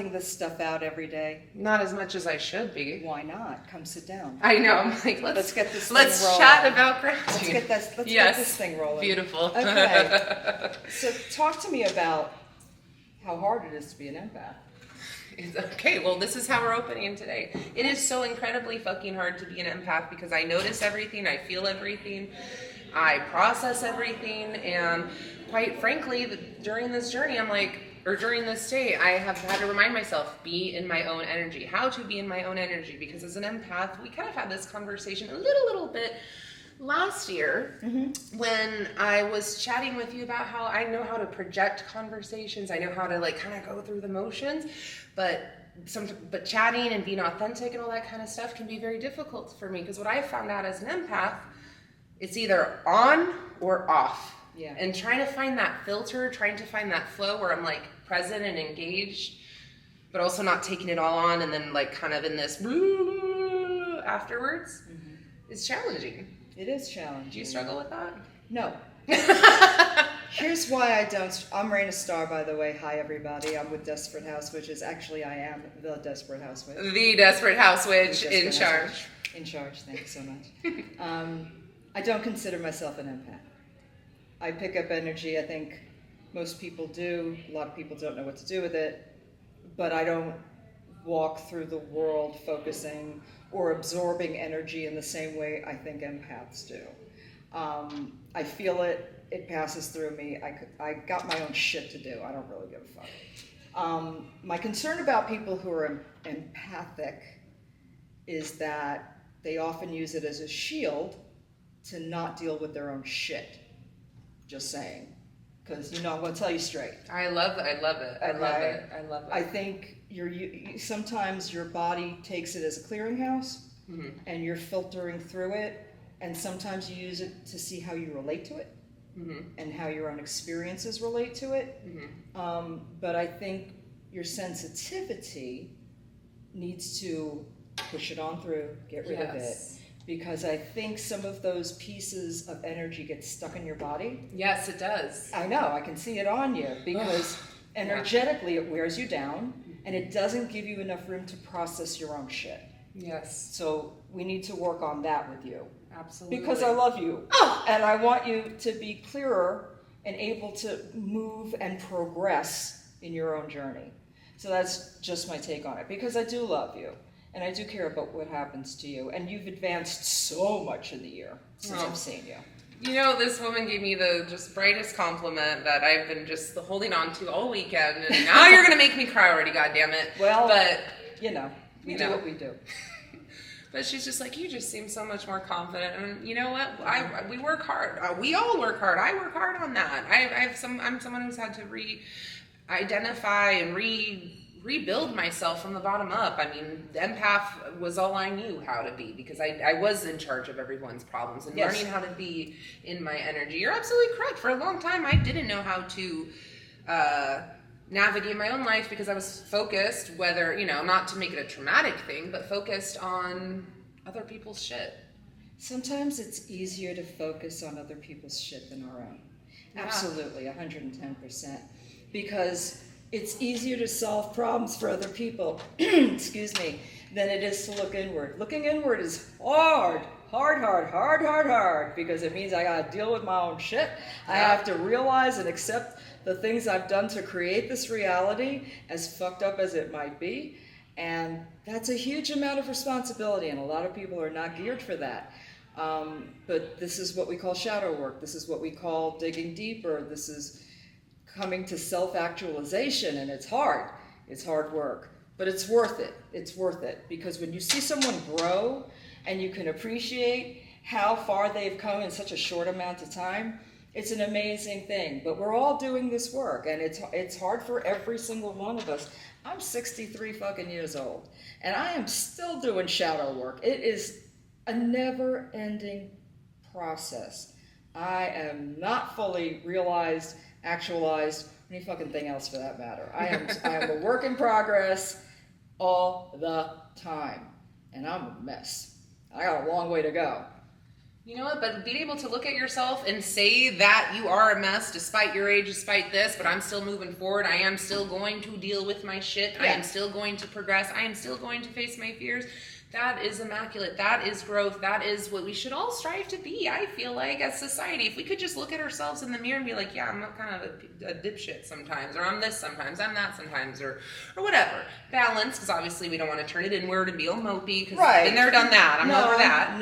sucking this stuff out every day? Not as much as I should be. Why not? Come sit down. I know. I'm like, let's get this. Let's thing chat rolling. about gratitude. Let's get this thing rolling. Beautiful. Okay. So talk to me about how hard it is to be an empath. Okay, well, this is how we're opening today. It is so incredibly fucking hard to be an empath because I notice everything, I feel everything, I process everything, and quite frankly, during this journey, during this day, I have had to remind myself, be in my own energy. How to be in my own energy, because as an empath, we kind of had this conversation a little bit last year when I was chatting with you about how I know how to project conversations. I know how to kind of go through the motions, but chatting and being authentic and all that kind of stuff can be very difficult for me, because what I found out as an empath, it's either on or off. Yeah. And trying to find that filter, trying to find that flow where I'm present and engaged, but also not taking it all on and then kind of in this afterwards is challenging. It is challenging. Do you struggle with that? No. Here's why I don't. I'm Raina Starr, by the way. Hi, everybody. I'm with Desperate House Witches. Actually, I am the Desperate House Witch. The Desperate House Witch in charge. In charge. Thank you so much. I don't consider myself an empath. I pick up energy. I think most people do. A lot of people don't know what to do with it. But I don't walk through the world focusing or absorbing energy in the same way I think empaths do. I feel it. It passes through me. I got my own shit to do. I don't really give a fuck. My concern about people who are empathic is that they often use it as a shield to not deal with their own shit. Just saying. Because, I'm going to tell you straight. I love it. I love it. I think sometimes your body takes it as a clearinghouse, and you're filtering through it, and sometimes you use it to see how you relate to it, and how your own experiences relate to it. But I think your sensitivity needs to push it on through, get rid of it. Because I think some of those pieces of energy get stuck in your body. Yes, it does. I know, I can see it on you, because energetically it wears you down, and it doesn't give you enough room to process your own shit. Yes. So we need to work on that with you. Absolutely. Because I love you. And I want you to be clearer and able to move and progress in your own journey. So that's just my take on it, because I do love you. And I do care about what happens to you. And you've advanced so much in the year since I've seen you. This woman gave me the just brightest compliment that I've been just holding on to all weekend. And now you're going to make me cry already, goddammit. Well, but we do what we do. But she's just like, you just seem so much more confident. And you know what? We work hard. We all work hard. I work hard on that. I'm someone who's had to re-identify and rebuild myself from the bottom up. I mean, the empath was all I knew how to be, because I was in charge of everyone's problems and learning how to be in my energy. You're absolutely correct. For a long time, I didn't know how to navigate my own life, because I was focused, whether, not to make it a traumatic thing, but focused on other people's shit. Sometimes it's easier to focus on other people's shit than our own. Yeah. Absolutely, 110%. Because it's easier to solve problems for other people, excuse me, than it is to look inward. Looking inward is hard, because it means I gotta deal with my own shit. I have to realize and accept the things I've done to create this reality, as fucked up as it might be. And that's a huge amount of responsibility, and a lot of people are not geared for that. But this is what we call shadow work. This is what we call digging deeper. This is coming to self-actualization, and it's hard. It's hard work, but it's worth it. It's worth it, because when you see someone grow and you can appreciate how far they've come in such a short amount of time, it's an amazing thing. But we're all doing this work, and it's hard for every single one of us. I'm 63 fucking years old, and I am still doing shadow work. It is a never-ending process. I am not fully realized, actualized, any fucking thing else for that matter. I am a work in progress all the time, and I'm a mess. I got a long way to go. You know what? But being able to look at yourself and say that you are a mess despite your age, despite this, but I'm still moving forward. I am still going to deal with my shit. Yeah. I am still going to progress. I am still going to face my fears. That is immaculate. That is growth. That is what we should all strive to be, I feel like, as society. If we could just look at ourselves in the mirror and be like, yeah, I'm kind of a dipshit sometimes, or I'm this sometimes, I'm that sometimes, or whatever. Balance, because obviously we don't want to turn it inward and be all mopey, because I've been there, done that. I'm over that.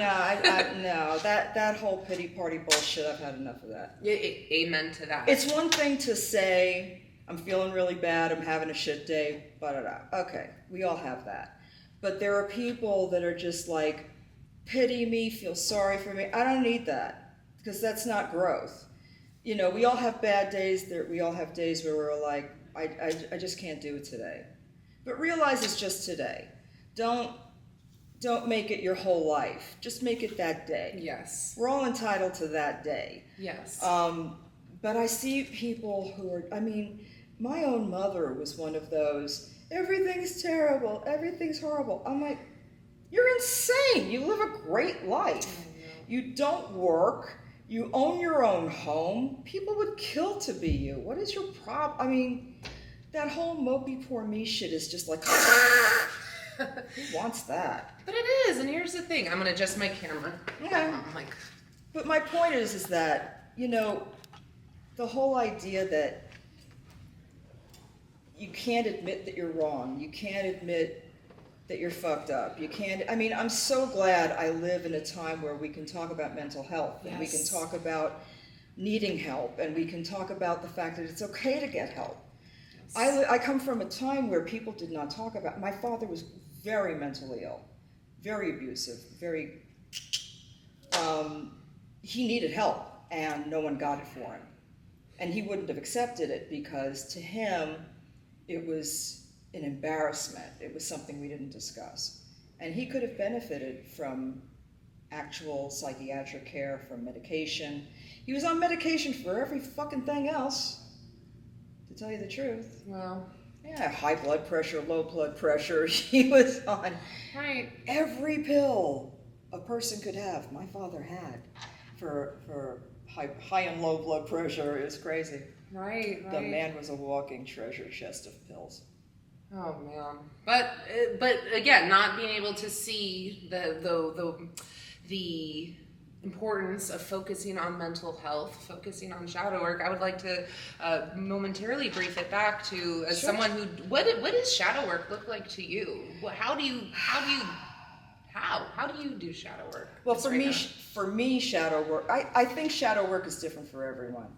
No, that whole pity party bullshit, I've had enough of that. Amen to that. It's one thing to say, I'm feeling really bad, I'm having a shit day, blah-da-da. Okay, we all have that. But there are people that are just like, pity me, feel sorry for me. I don't need that, because that's not growth. You know, we all have bad days. We all have days where we're like, I just can't do it today. But realize it's just today. Don't make it your whole life. Just make it that day. Yes. We're all entitled to that day. Yes. But I see people who are, I mean, my own mother was one of those, everything's terrible, everything's horrible. I'm like, you're insane. You live a great life. You don't work. You own your own home. People would kill to be you. What is your problem? I mean, that whole mopey poor me shit is just like, who wants that? But it is, and here's the thing. I'm going to adjust my camera. Yeah. But my point is that, you know, the whole idea that you can't admit that you're wrong. You can't admit that you're fucked up. You can't, I mean, I'm so glad I live in a time where we can talk about mental health, and we can talk about needing help, and we can talk about the fact that it's okay to get help. Yes. I come from a time where people did not talk about, my father was very mentally ill, very abusive, very, he needed help, and no one got it for him. And he wouldn't have accepted it, because to him, it was an embarrassment. It was something we didn't discuss. And he could have benefited from actual psychiatric care, from medication. He was on medication for every fucking thing else, to tell you the truth. Well, yeah, high blood pressure, low blood pressure. He was on every pill a person could have. My father had for high and low blood pressure. It was crazy. Right. The man was a walking treasure chest of pills. Oh man! But again, not being able to see the importance of focusing on mental health, focusing on shadow work. I would like to momentarily brief it back to as someone who what does shadow work look like to you? How do you do shadow work? Well, for me, shadow work. I think shadow work is different for everyone.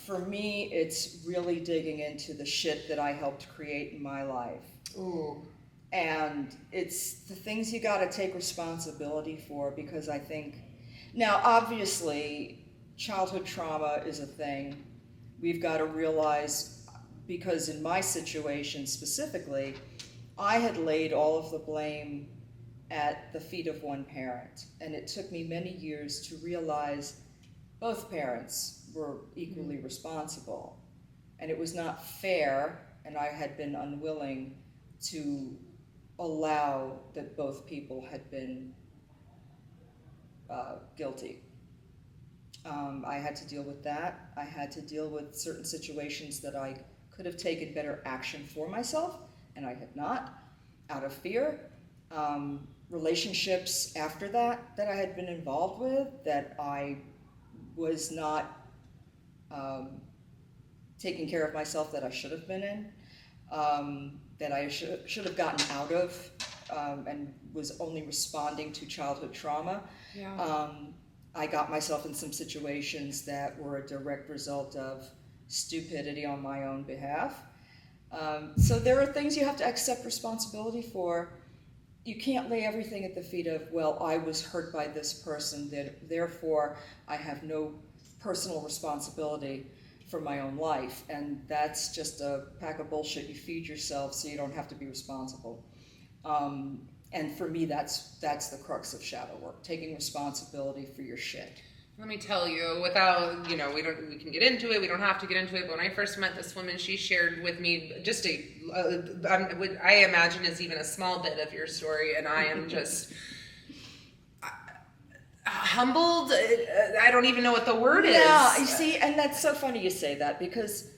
For me, it's really digging into the shit that I helped create in my life. Ooh. And it's the things you got to take responsibility for, because I think, now obviously, childhood trauma is a thing. We've got to realize, because in my situation specifically, I had laid all of the blame at the feet of one parent. And it took me many years to realize both parents were equally responsible. And it was not fair, and I had been unwilling to allow that both people had been guilty. I had to deal with that. I had to deal with certain situations that I could have taken better action for myself, and I had not, out of fear. Relationships after that I had been involved with, that I was not taking care of myself, that I should have been in, that I should have gotten out of, and was only responding to childhood trauma. Yeah. I got myself in some situations that were a direct result of stupidity on my own behalf. So there are things you have to accept responsibility for. You can't lay everything at the feet of, well, I was hurt by this person, therefore I have no personal responsibility for my own life. And that's just a pack of bullshit you feed yourself so you don't have to be responsible. And for me, that's the crux of shadow work, taking responsibility for your shit. Let me tell you, without, we can get into it, we don't have to get into it, but when I first met this woman, she shared with me just I imagine is even a small bit of your story, and I am just, humbled. I don't even know what the word is. Yeah, you see, and that's so funny you say that because,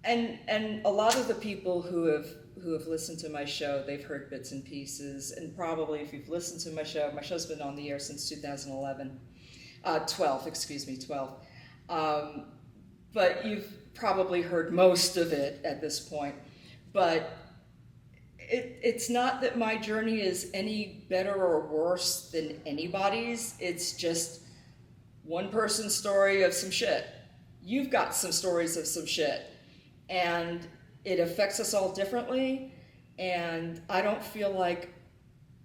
and a lot of the people who have listened to my show, they've heard bits and pieces, and probably if you've listened to my show's been on the air since 2011, 12. But you've probably heard most of it at this point. But it's not that my journey is any better or worse than anybody's. It's just one person's story of some shit. You've got some stories of some shit. And it affects us all differently. And I don't feel like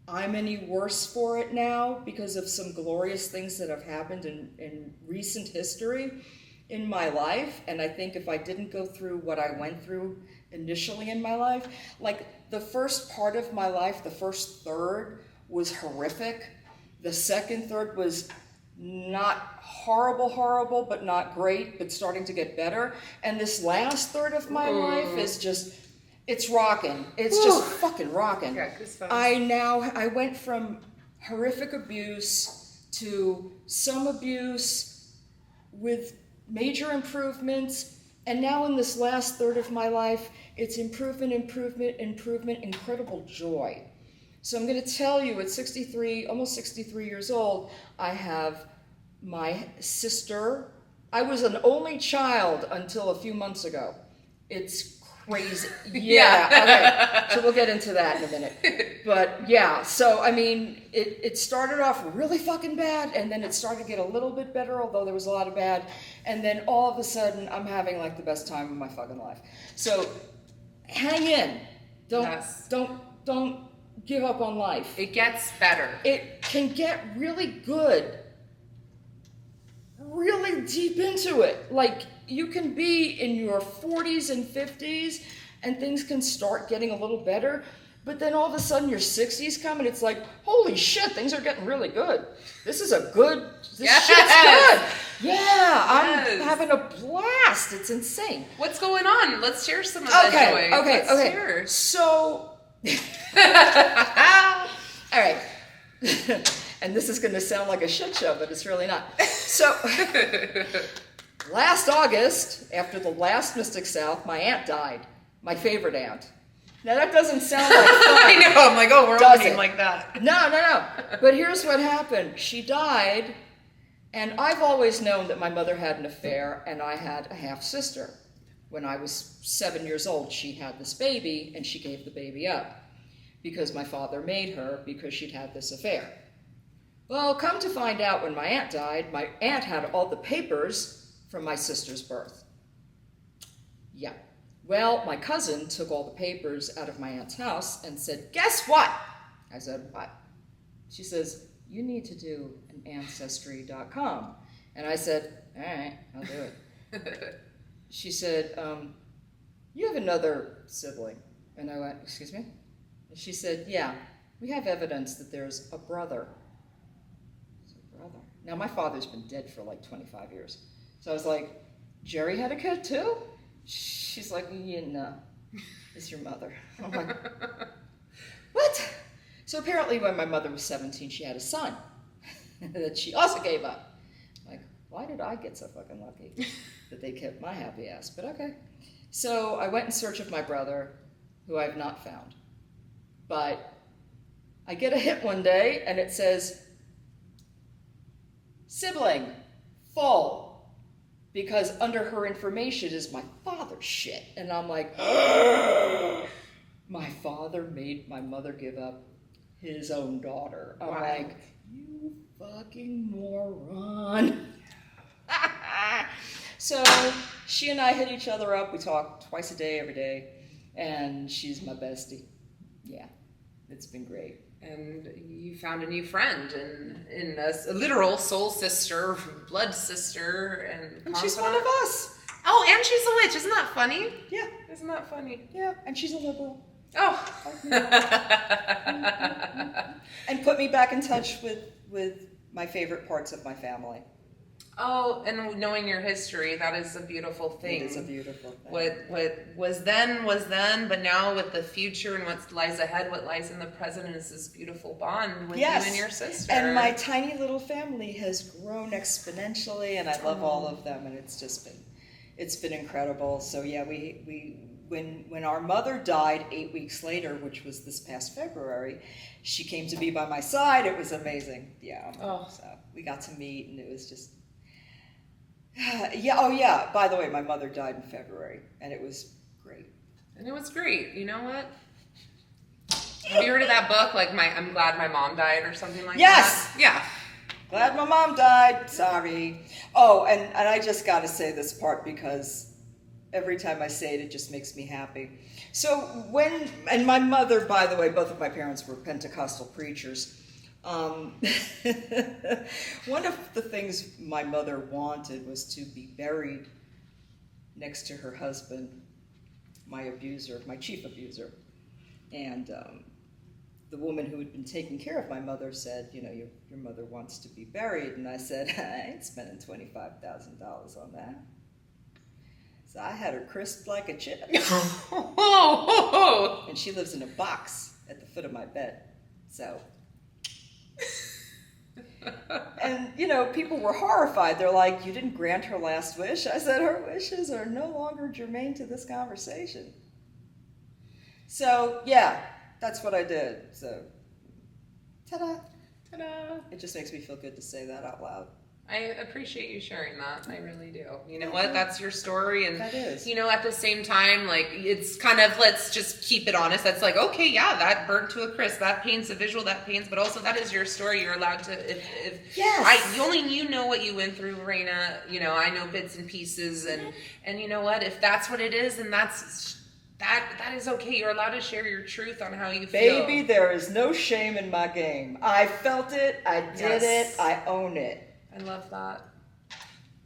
I'm any worse for it now because of some glorious things that have happened in recent history in my life. And I think if I didn't go through what I went through initially in my life, like the first part of my life, the first third was horrific. The second third was not horrible, but not great, but starting to get better. And this last third of my life is just, it's rocking. It's just fucking rocking. Yeah, goosebumps. I went from horrific abuse to some abuse with major improvements. And now in this last third of my life, it's improvement, incredible joy. So I'm going to tell you, at 63, almost 63 years old, I have my sister. I was an only child until a few months ago. It's crazy. Yeah. Okay. So we'll get into that in a minute. But yeah, so I mean, it started off really fucking bad, and then it started to get a little bit better, although there was a lot of bad. And then all of a sudden, I'm having like the best time of my fucking life. So hang in. Don't give up on life. It gets better. It can get really good, really deep into it. Like, you can be in your 40s and 50s and things can start getting a little better, but then all of a sudden your 60s come and it's like, holy shit, things are getting really good. This shit's good. Yeah, I'm having a blast. It's insane. What's going on? Let's share some of that joy. Okay. Share. So, all right. And this is going to sound like a shit show, but it's really not. So, last August, after the last Mystic South, my aunt died. My favorite aunt. Now, that doesn't sound like fun. I know. I'm like, oh, we're opening like that. No. But here's what happened. She died, and I've always known that my mother had an affair, and I had a half-sister. When I was 7 years old, she had this baby, and she gave the baby up because my father made her because she'd had this affair. Well, come to find out, when my aunt died, my aunt had all the papers from my sister's birth. Yeah. Well, my cousin took all the papers out of my aunt's house and said, guess what? I said, what? She says, you need to do an Ancestry.com. And I said, all right, I'll do it. She said, you have another sibling. And I went, excuse me? And she said, yeah, we have evidence that there's a brother. Brother. Now, my father's been dead for like 25 years. So I was like, Jerry had a kid too? She's like, yeah, no, it's your mother. I'm like, what? So apparently when my mother was 17, she had a son that she also gave up. I'm like, why did I get so fucking lucky that they kept my happy ass? But okay. So I went in search of my brother, who I have not found. But I get a hit one day, and it says, sibling, full. Because under her information is my father's shit. And I'm like, my father made my mother give up his own daughter. I'm like, you fucking moron. So she and I hit each other up. We talk twice a day, every day. And she's my bestie. Yeah, it's been great. And you found a new friend in a literal soul sister, blood sister, and she's one of us. Oh, and she's a witch. Isn't that funny? Yeah. Isn't that funny? Yeah, and she's a liberal. Oh. And put me back in touch with my favorite parts of my family. Oh, and knowing your history, that is a beautiful thing. It is a beautiful thing. What was then, but now with the future and what lies ahead, what lies in the present is this beautiful bond with you and your sister. And my tiny little family has grown exponentially, and I love all of them, and it's been incredible. So yeah, when our mother died 8 weeks later, which was this past February, she came to be by my side. It was amazing. Yeah. Oh. So we got to meet, and it was just. Yeah. Oh, yeah. By the way, my mother died in February, and it was great. And it was great. You know what? Have you heard of that book? Like I'm glad my mom died, or something like yes! that. Yeah. Glad my mom died. Sorry. Oh, and I just got to say this part because every time I say it, it just makes me happy. So and my mother, by the way, both of my parents were Pentecostal preachers. One of the things my mother wanted was to be buried next to her husband, my abuser, my chief abuser. And the woman who had been taking care of my mother said, your mother wants to be buried. And I said, I ain't spending $25,000 on that. So I had her crisped like a chit. And she lives in a box at the foot of my bed. So... And, people were horrified. They're like, you didn't grant her last wish? I said, her wishes are no longer germane to this conversation. So, yeah, that's what I did. So, ta-da. Ta-da. It just makes me feel good to say that out loud. I appreciate you sharing that. I really do. You know what? That's your story. And, that is. At the same time, it's kind of, let's just keep it honest. That's like, okay, yeah, that burnt to a crisp. That pains the visual, that pains. But also, that is your story. You're allowed to, yes. Only you know what you went through, Raina. I know bits and pieces. And you know what? If that's what it is, then that is okay. You're allowed to share your truth on how you feel. Baby, there is no shame in my game. I felt it. I did it. I own it. I love that.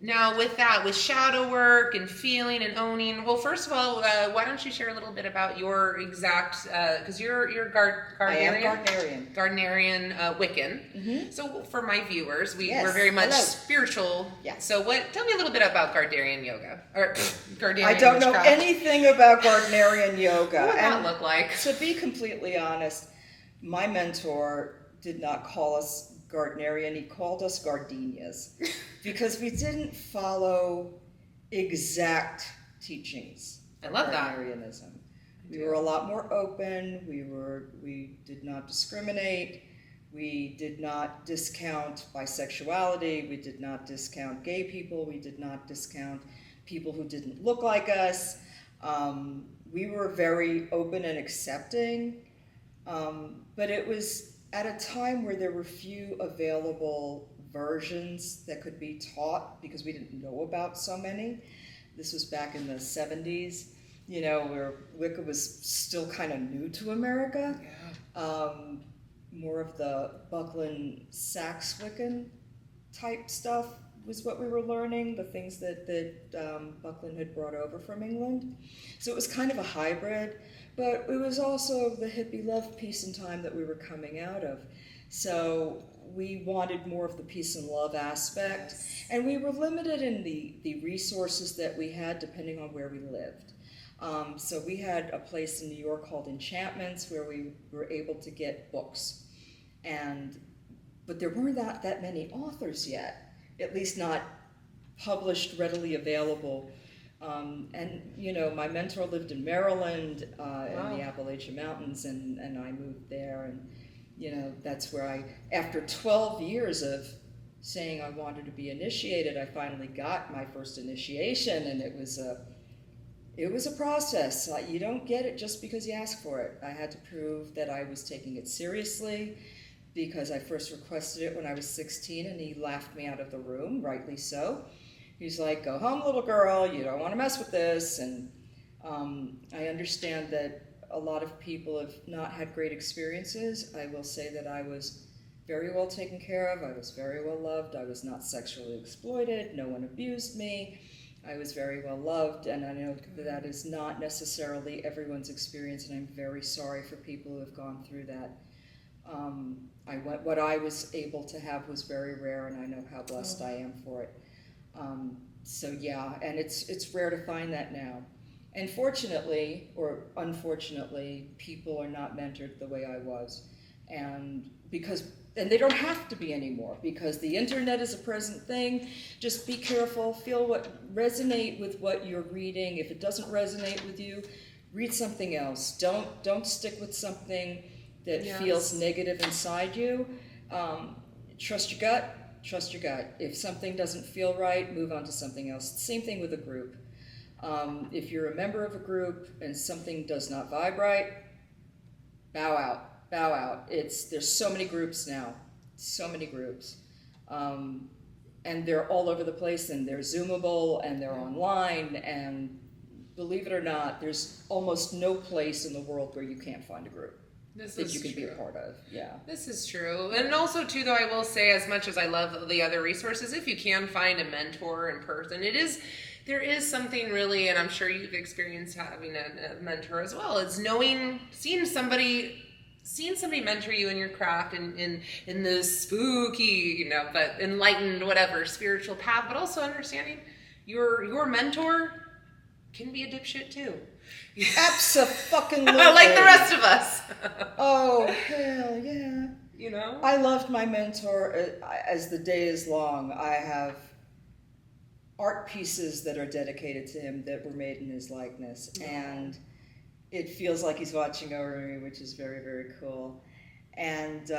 Now, with shadow work and feeling and owning, well, first of all, why don't you share a little bit about your exact, because you're Gardnerian? I am Gardnerian. Gardnerian Wiccan. Mm-hmm. So for my viewers, we're very much spiritual. Yeah. So tell me a little bit about Gardnerian yoga, or Gardnerian I don't know witchcraft. anything about Gardnerian yoga. What would that look like? To be completely honest, my mentor did not call us Gardnerian, he called us gardenias because we didn't follow exact teachings. I love Gardnerianism. We were a lot more open. We did not discriminate. We did not discount bisexuality. We did not discount gay people. We did not discount people who didn't look like us. We were very open and accepting, but it was at a time where there were few available versions that could be taught because we didn't know about so many. This was back in the 70s, where Wicca was still kind of new to America. Yeah. More of the Buckland Sax Wiccan type stuff was what we were learning, the things that Buckland had brought over from England. So it was kind of a hybrid. But it was also the hippie love, peace, and time that we were coming out of. So we wanted more of the peace and love aspect. And we were limited in the resources that we had depending on where we lived. So we had a place in New York called Enchantments where we were able to get books. But there weren't that many authors yet, at least not published, readily available. My mentor lived in Maryland, in the Appalachian Mountains, and I moved there, and, that's where after 12 years of saying I wanted to be initiated, I finally got my first initiation, and it was a process. You don't get it just because you ask for it. I had to prove that I was taking it seriously, because I first requested it when I was 16, and he laughed me out of the room, rightly so. He's like, go home, little girl, you don't want to mess with this. And I understand that a lot of people have not had great experiences. I will say that I was very well taken care of. I was very well loved. I was not sexually exploited. No one abused me. I was very well loved. And I know that is not necessarily everyone's experience, and I'm very sorry for people who have gone through that. What I was able to have was very rare, and I know how blessed I am for it. So yeah, and it's rare to find that now. And fortunately, or unfortunately, people are not mentored the way I was. And they don't have to be anymore, because the internet is a present thing. Just be careful, resonate with what you're reading. If it doesn't resonate with you, read something else. Don't stick with something that feels negative inside you. Trust your gut. Trust your gut. If something doesn't feel right, move on to something else. Same thing with a group. If you're a member of a group and something does not vibe right, bow out. Bow out. There's so many groups now. So many groups. And they're all over the place, and they're Zoomable, and they're online, and believe it or not, there's almost no place in the world where you can't find a group that you can be a part of. Yeah. This is true. And also, too, though, I will say, as much as I love the other resources, if you can find a mentor in person, there is something really, and I'm sure you've experienced having a mentor as well, is seeing somebody mentor you in your craft in this spooky, but enlightened, whatever, spiritual path, but also understanding your mentor can be a dipshit too. Abso-fucking-lutely. Like the rest of us. Oh, hell yeah. I loved my mentor as the day is long. I have art pieces that are dedicated to him that were made in his likeness. And it feels like he's watching over me, which is very, very cool. And,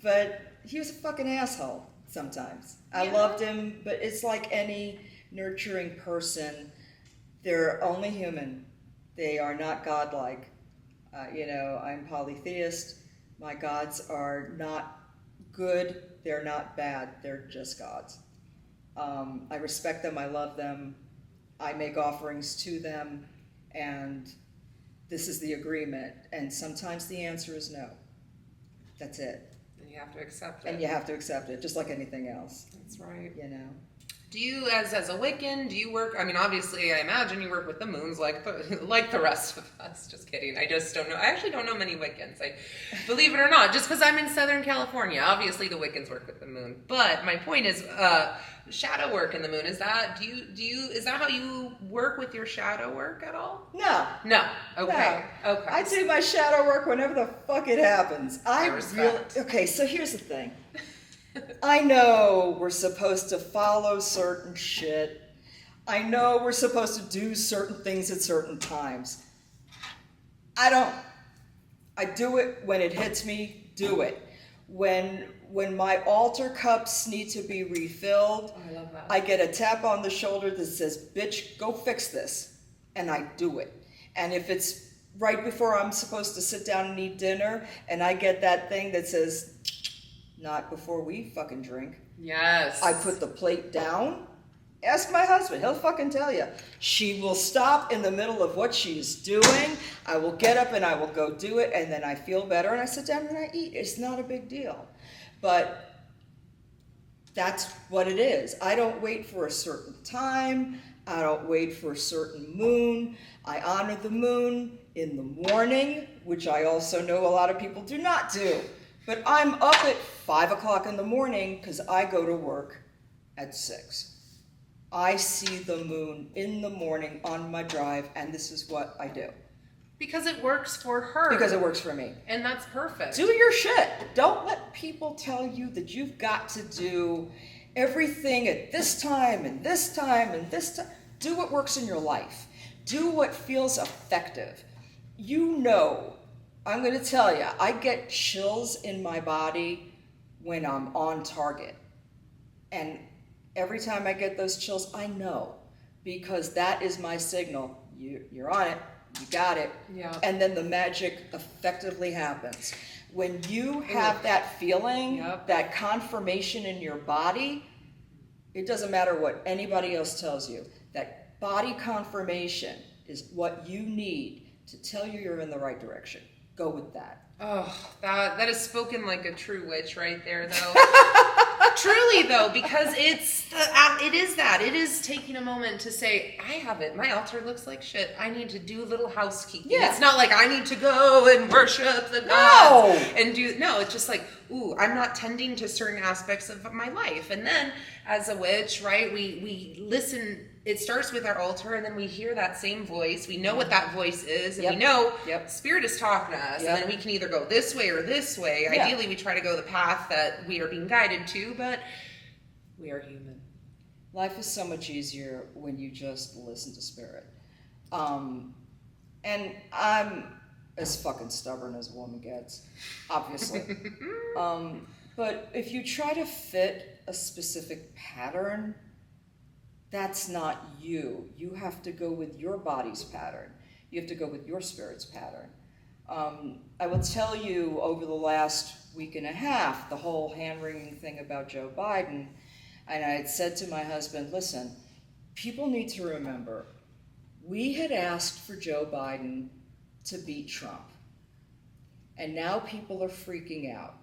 but he was a fucking asshole sometimes. I loved him, but it's like any nurturing person. They're only human. They are not godlike. I'm polytheist. My gods are not good. They're not bad. They're just gods. I respect them. I love them. I make offerings to them. And this is the agreement. And sometimes the answer is no. That's it. And you have to accept it. And you have to accept it, just like anything else. That's right. Do you, as a Wiccan, do you work, obviously, I imagine you work with the moons like the rest of us. Just kidding. I just don't know. I actually don't know many Wiccans. Believe it or not, just because I'm in Southern California, obviously the Wiccans work with the moon. But my point is, shadow work in the moon, is that how you work with your shadow work at all? No. Okay. No. Okay. I do my shadow work whenever the fuck it happens. Okay, so here's the thing. I know we're supposed to follow certain shit. I know we're supposed to do certain things at certain times. I don't. I do it when it hits me, do it. When my altar cups need to be refilled, I love that. I get a tap on the shoulder that says, bitch, go fix this. And I do it. And if it's right before I'm supposed to sit down and eat dinner, and I get that thing that says, not before we fucking drink. Yes. I put the plate down. Ask my husband. He'll fucking tell you. She will stop in the middle of what she's doing. I will get up and I will go do it. And then I feel better and I sit down and I eat. It's not a big deal. But that's what it is. I don't wait for a certain time. I don't wait for a certain moon. I honor the moon in the morning, which I also know a lot of people do not do. But I'm up at 5 o'clock in the morning because I go to work at 6. I see the moon in the morning on my drive, and this is what I do. Because it works for her. Because it works for me. And that's perfect. Do your shit. Don't let people tell you that you've got to do everything at this time and this time and this time. Do what works in your life. Do what feels effective. I'm going to tell you, I get chills in my body when I'm on target. And every time I get those chills, I know, because that is my signal. You're on it. You got it. Yeah. And then the magic effectively happens. When you have that feeling, that confirmation in your body, it doesn't matter what anybody else tells you. That body confirmation is what you need to tell you you're in the right direction. Go with that. Oh, that is spoken like a true witch right there, though. Truly though, because it is taking a moment to say, I have it. My altar looks like shit. I need to do a little housekeeping. Yeah. It's not like I need to go and worship the gods it's just like, ooh, I'm not tending to certain aspects of my life. And then as a witch, right, we listen. It starts with our altar, and then we hear that same voice. We know what that voice is, and we know Spirit is talking to us, and then we can either go this way or this way. Yeah. Ideally, we try to go the path that we are being guided to, but we are human. Life is so much easier when you just listen to Spirit. And I'm as fucking stubborn as a woman gets, obviously. But if you try to fit a specific pattern, that's not you. You have to go with your body's pattern. You have to go with your spirit's pattern. I will tell you, over the last week and a half, the whole hand-wringing thing about Joe Biden, and I had said to my husband, listen, people need to remember, we had asked for Joe Biden to beat Trump, and now people are freaking out.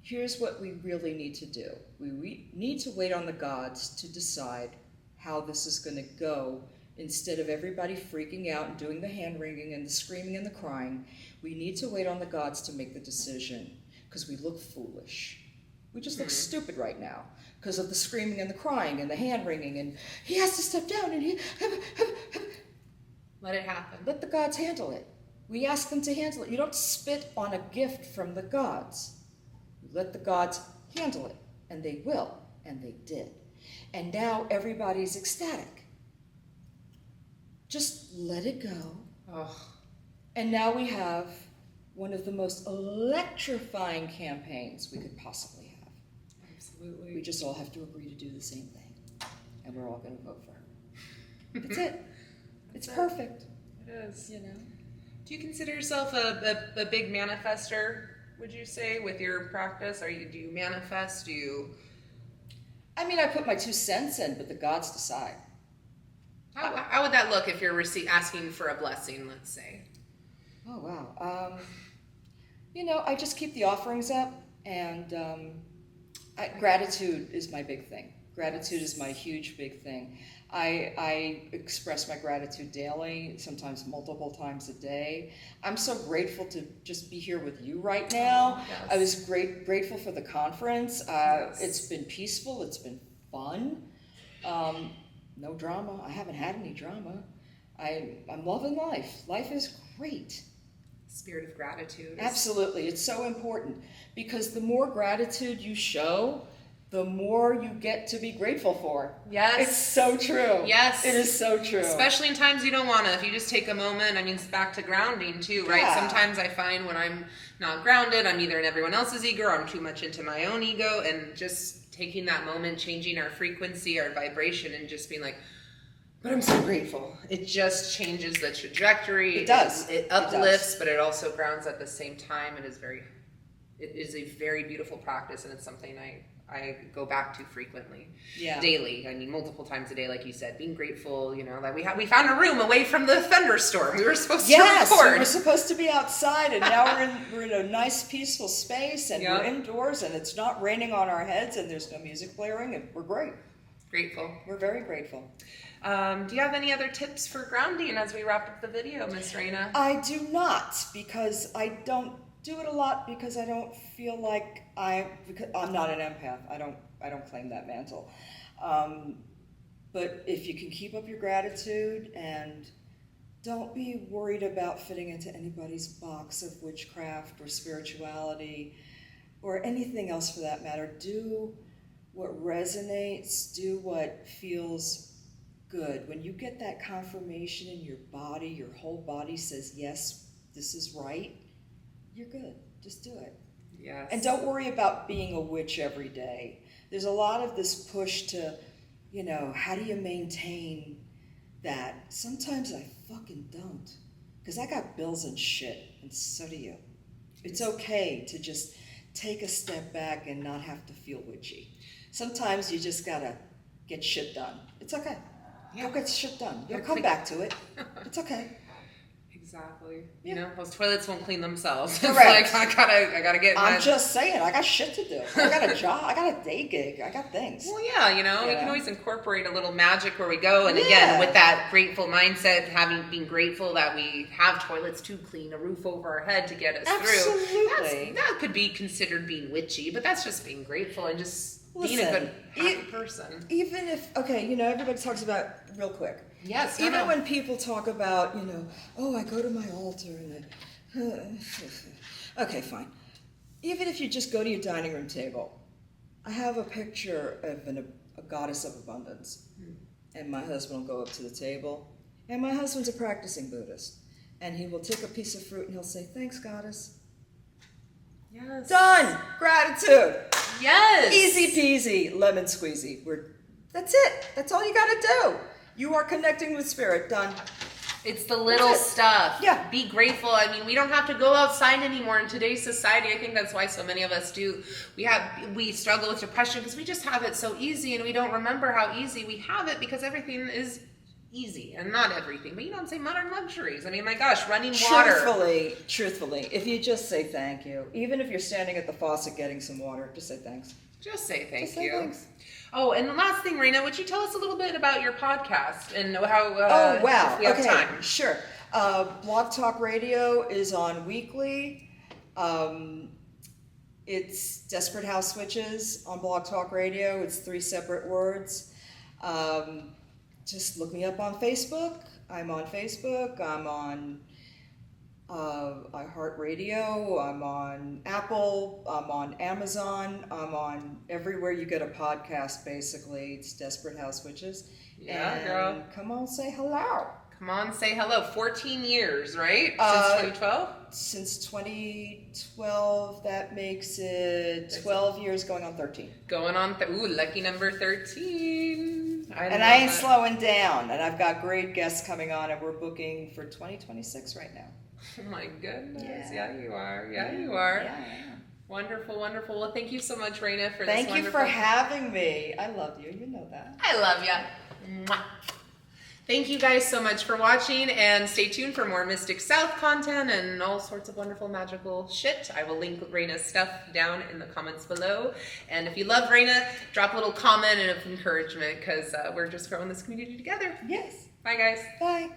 Here's what we really need to do. We need to wait on the gods to decide how this is going to go. Instead of everybody freaking out and doing the hand-wringing and the screaming and the crying, we need to wait on the gods to make the decision, because we look foolish. We just look stupid right now because of the screaming and the crying and the hand-wringing, and he has to step down and he... Let it happen. Let the gods handle it. We ask them to handle it. You don't spit on a gift from the gods. You let the gods handle it, and they will, and they did. And now everybody's ecstatic. Just let it go. Oh. And now we have one of the most electrifying campaigns we could possibly have. Absolutely. We just all have to agree to do the same thing. And we're all going to vote for her. That's it. It's perfect. It is. You know? Do you consider yourself a big manifester, would you say, with your practice? Do you manifest? I mean, I put my 2 cents in, but the gods decide. How would that look if you're asking for a blessing, let's say? Oh, wow. I just keep the offerings up, and gratitude is my big thing. Gratitude is my huge big thing. I express my gratitude daily, sometimes multiple times a day. I'm so grateful to just be here with you right now. Yes. I was grateful for the conference. Yes. It's been peaceful. It's been fun. No drama. I haven't had any drama. I'm loving life. Life is great. Spirit of gratitude. Absolutely. It's so important, because the more gratitude you show, the more you get to be grateful for. Yes. It's so true. Yes. It is so true. Especially in times you don't want to. If you just take a moment, it's back to grounding too, right? Yeah. Sometimes I find when I'm not grounded, I'm either in everyone else's ego or I'm too much into my own ego, and just taking that moment, changing our frequency, our vibration, and just being like, but I'm so grateful. It just changes the trajectory. It does. It uplifts, but it also grounds at the same time. It is a very beautiful practice, and it's something I go back to frequently, daily. Multiple times a day, like you said, being grateful, that we found a room away from the thunderstorm. We were supposed to record. Yes, we were supposed to be outside, and now we're in a nice, peaceful space, and we're indoors, and it's not raining on our heads, and there's no music blaring, and we're great. Grateful. We're very grateful. Do you have any other tips for grounding as we wrap up the video, Miss Raina? I do not, because I don't do it a lot, because I don't feel like I'm not an empath. I don't claim that mantle. But if you can keep up your gratitude and don't be worried about fitting into anybody's box of witchcraft or spirituality or anything else for that matter, do what resonates, do what feels good. When you get that confirmation in your body, your whole body says, yes, this is right, you're good. Just do it. Yes. And don't worry about being a witch every day. There's a lot of this push to, how do you maintain that? Sometimes I fucking don't. Because I got bills and shit, and so do you. It's okay to just take a step back and not have to feel witchy. Sometimes you just gotta get shit done. It's okay. Go get shit done. You'll come back to it. It's okay. Exactly. Exactly. Yeah. You know, those toilets won't clean themselves. Correct. It's like I gotta get. I'm just saying, I got shit to do. I got a job. I got a day gig. I got things. Well, yeah, you know, we Yeah. can always incorporate a little magic where we go, and Yeah. again, with that grateful mindset, being grateful that we have toilets to clean, a roof over our head to get us Absolutely. through. That could be considered being witchy, but that's just being grateful and just being a Listen, good, happy person. Even if, okay, you know, everybody talks about, real quick. Yes. Even when people talk about, you know, oh, I go to my altar and I, okay, fine. Even if you just go to your dining room table, I have a picture of a goddess of abundance, and my husband will go up to the table, and my husband's a practicing Buddhist, and he will take a piece of fruit and he'll say, thanks, goddess. Yes. Done. Gratitude. Yes. Easy peasy, lemon squeezy. That's it. That's all you got to do. You are connecting with spirit. Done. It's the little That's it. stuff. Yeah. Be grateful. I mean, we don't have to go outside anymore in today's society. I think that's why so many of us do. We struggle with depression because we just have it so easy, and we don't remember how easy we have it because everything is easy, and not everything, but you know what I'm saying, modern luxuries. I mean, my gosh, running water. Truthfully, if you just say thank you, even if you're standing at the faucet getting some water, just say thanks. Just say thank Just say you. thanks. Oh, and the last thing, Raina, would you tell us a little bit about your podcast and how? Oh wow! If we have Okay, time. sure. Blog Talk Radio is on weekly. It's Desperate House Witches on Blog Talk Radio. It's 3 separate words. Just look me up on Facebook. I'm on Facebook. I'm on iHeartRadio. I'm on Apple. I'm on Amazon. I'm on everywhere you get a podcast, basically. It's Desperate House Witches. Yeah, and girl. Come on, say hello. Come on, say hello. 14 years, right? Since 2012? Since 2012, that makes it 12 years going on 13. Going on, lucky number 13. And I ain't slowing down. And I've got great guests coming on, and we're booking for 2026 right now. Oh my goodness. Yeah. Yeah, you are. Yeah, you are. Yeah, I am. Wonderful, wonderful. Well, thank you so much, Raina, for this Thank you wonderful... for having me. I love you. You know that. I love ya. Mwah. Thank you guys so much for watching, and stay tuned for more Mystic South content and all sorts of wonderful magical shit. I will link Raina's stuff down in the comments below. And if you love Raina, drop a little comment and of encouragement, because we're just growing this community together. Yes. Bye, guys. Bye.